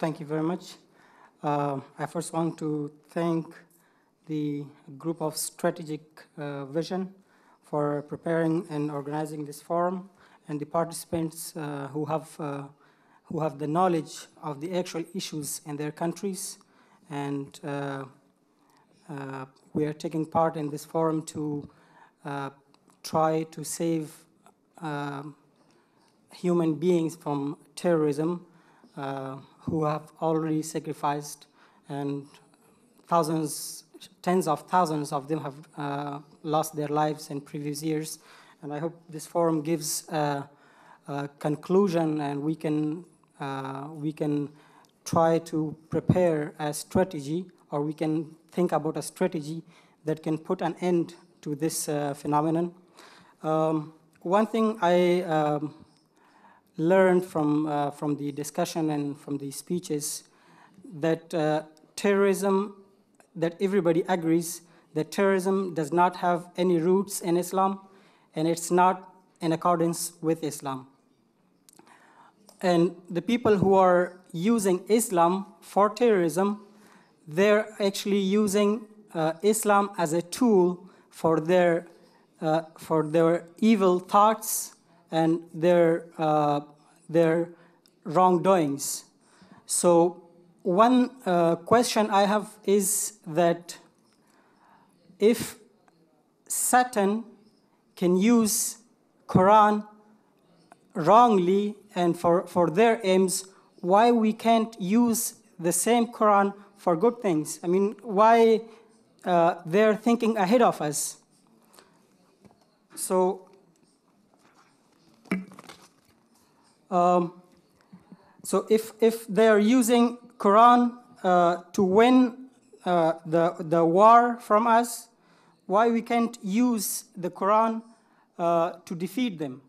Thank you very much. I first want to thank the group of Strategic Vision for preparing and organizing this forum, and the participants who have the knowledge of the actual issues in their countries. And we are taking part in this forum to try to save human beings from terrorism who have already sacrificed, and thousands, tens of thousands of them have lost their lives in previous years. And I hope this forum gives a conclusion, and we can try to prepare a strategy, or we can think about a strategy that can put an end to this phenomenon. One thing I learned from the discussion and from the speeches, that terrorism, that everybody agrees that terrorism does not have any roots in Islam, and it's not in accordance with Islam. And the people who are using Islam for terrorism, they're actually using Islam as a tool for their evil thoughts and their wrongdoings. So one question I have is that if Satan can use Quran wrongly and for their aims, why we can't use the same Quran for good things? I mean, why they're thinking ahead of us? So, if they are using Quran to win the war from us, why we can't use the Quran to defeat them?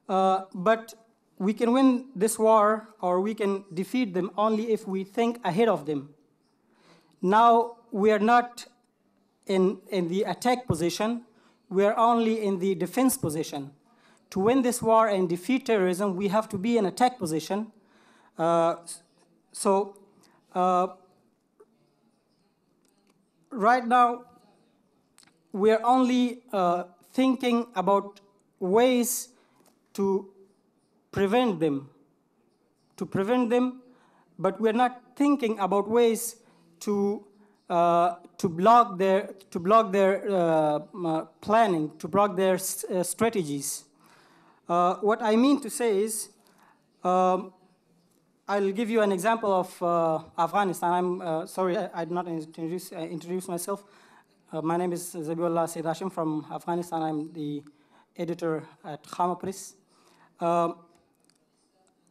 But we can win this war, or we can defeat them only if we think ahead of them. Now we are not in the attack position, we are only in the defense position. To win this war and defeat terrorism, we have to be in attack position. Right now, we are only thinking about ways to prevent them, but we're not thinking about ways to block their planning, to block their strategies. What I mean to say is, I'll give you an example of Afghanistan. I'm sorry, I did not introduce myself. My name is Zabihullah from Afghanistan. I'm the editor at Khaama Press.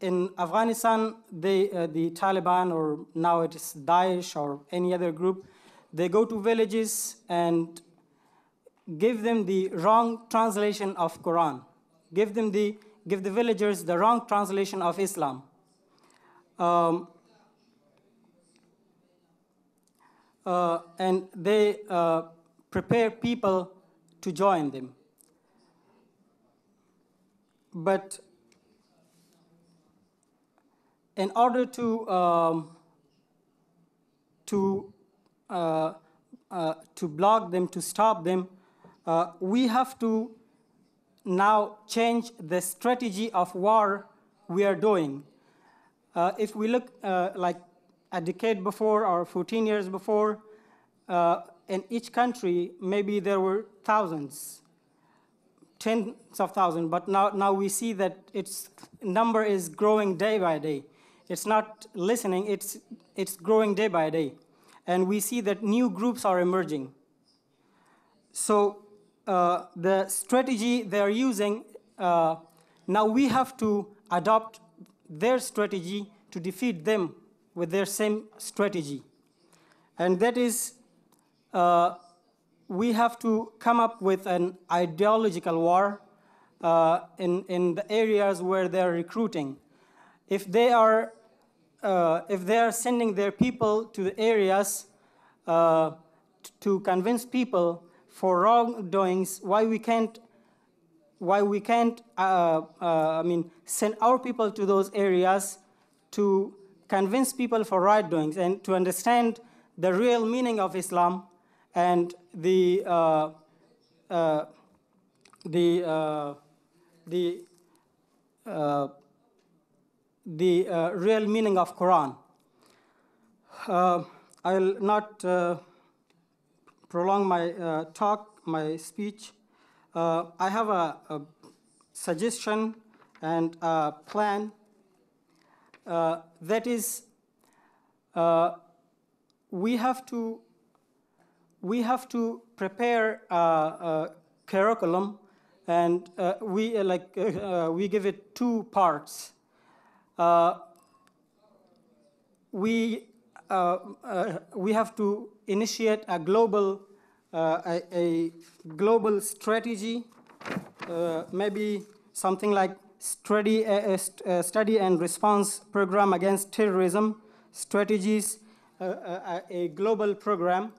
In Afghanistan, the Taliban, or now it is Daesh or any other group, they go to villages and give them the wrong translation of Quran. Give the villagers the wrong translation of Islam. And they prepare people to join them. But in order to block them, to stop them, we have to now change the strategy of war we are doing. If we look like a decade before or 14 years before, in each country, maybe there were thousands, tens of thousands, but now we see that its number is growing day by day. It's not listening, it's growing day by day. And we see that new groups are emerging. So the strategy they're using, now we have to adopt their strategy to defeat them with their same strategy. And that is, we have to come up with an ideological war in the areas where they're recruiting. If they are sending their people to the areas to convince people for wrongdoings, why we can't send our people to those areas to convince people for right doings and to understand the real meaning of Islam and the real meaning of Quran. I will not prolong my my speech. I have a suggestion and a plan that is we have to prepare a curriculum, and we give it two parts. We have to initiate a global strategy, maybe something like study and response program against terrorism, strategies, a global program.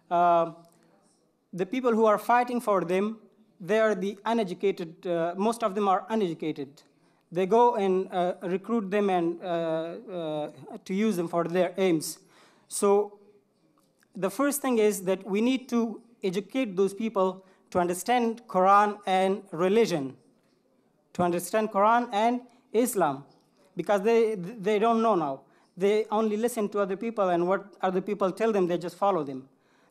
The people who are fighting for them, they are the uneducated. Most of them are uneducated. They go and recruit them and to use them for their aims. So the first thing is that we need to educate those people to understand Quran and religion, to understand Quran and Islam, because they don't know now. They only listen to other people, and what other people tell them, they just follow them.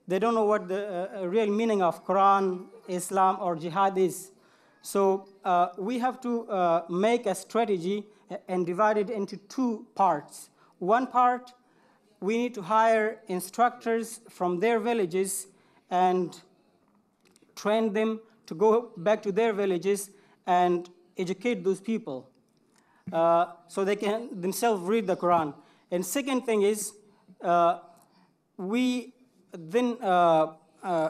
They don't know what the real meaning of Quran, Islam, or jihad is. So we have to make a strategy and divide it into two parts. One part, we need to hire instructors from their villages and train them to go back to their villages and educate those people so they can themselves read the Quran. And second thing is, we then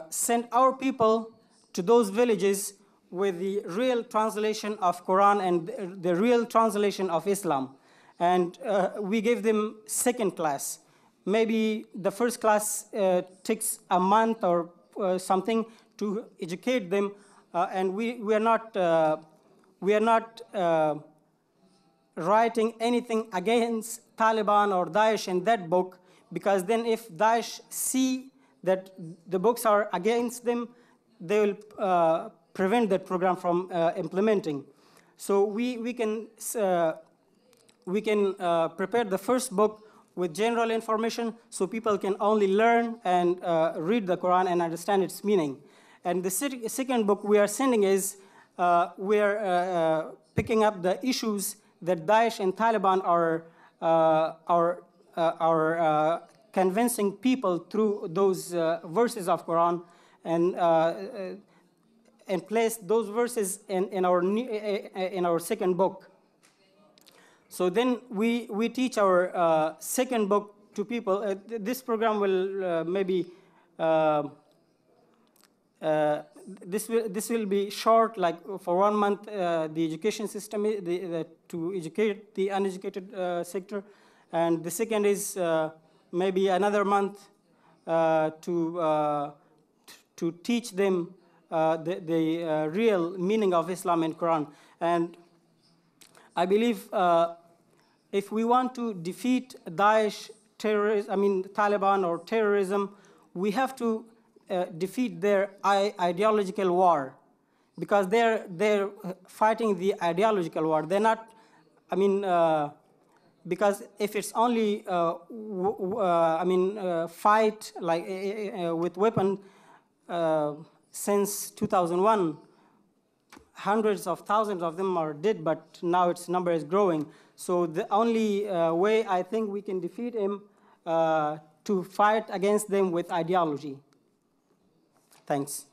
send our people to those villages with the real translation of Quran and the real translation of Islam. And we give them second class. Maybe the first class takes a month or something to educate them, and we are not writing anything against Taliban or Daesh in that book, because then if Daesh see that the books are against them, they will prevent that program from implementing. So we can prepare the first book with general information so people can only learn and read the Quran and understand its meaning. And the second book we are sending is we are picking up the issues that Daesh and Taliban are convincing people through those verses of Quran, and place those verses in our second book. So then we teach our second book to people. This program will maybe this will be short, like for 1 month. The education system to educate the uneducated sector, and the second is maybe another month to teach them the real meaning of Islam and Quran. And I believe if we want to defeat Daesh, Taliban or terrorism, we have to defeat their ideological war, because they're fighting the ideological war. They're not, because if it's only fight like with weapon since 2001. Hundreds of thousands of them are dead, but now its number is growing. So the only way I think we can defeat him to fight against them with ideology. Thanks.